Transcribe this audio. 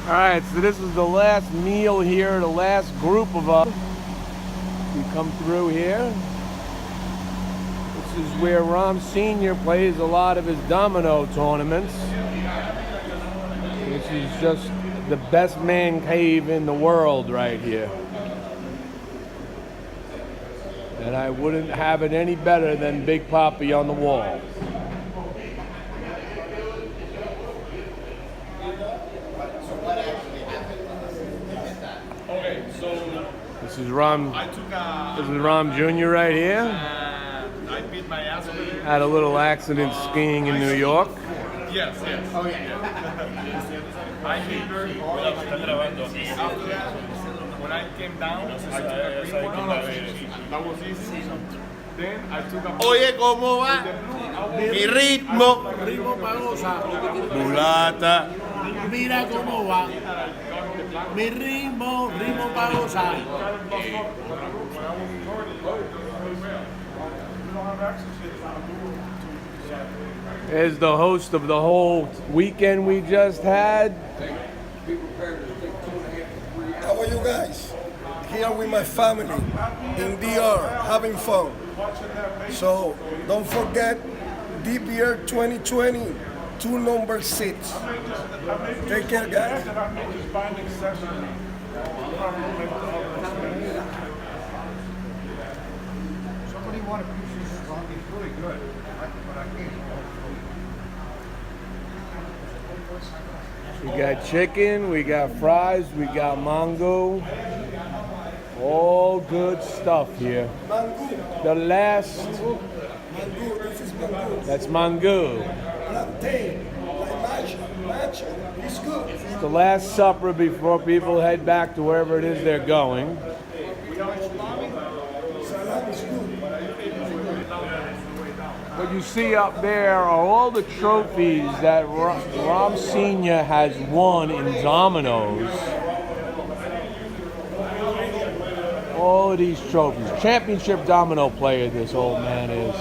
All right, so this is the last meal here, the last group of us. We come through here. This is where Rom Sr. plays a lot of his domino tournaments. This is just the best man cave in the world right here. And I wouldn't have it any better than Big Papi on the wall. Okay, so This is Rom. This is Rom Jr. right here. I beat my ass over there. Had a little accident skiing in New York. Yes. Oh yeah. I beat her. After that, when I came down, I took a green one. That was easy. Then I took a. Oye, ¿cómo va? Mi ritmo. Ritmo para gozar. Mulata. Mira cómo va. Mi ritmo para gozar. There's the host of the whole weekend we just had. How are you guys? Here with my family in DR, having fun. So don't forget DBR 2020, 2 number 6. Take care, guys. Somebody want a piece of this song? It's really good, but I can't. We got chicken, we got fries, we got mango. All good stuff here. The last, Mango, this is mango. that's mango. Plantain, like matcha, it's good. It's the last supper before people head back to wherever it is they're going. Salad is good. What you see up there are all the trophies that Rom Sr. has won in dominoes. All of these trophies. Championship domino player, this old man is.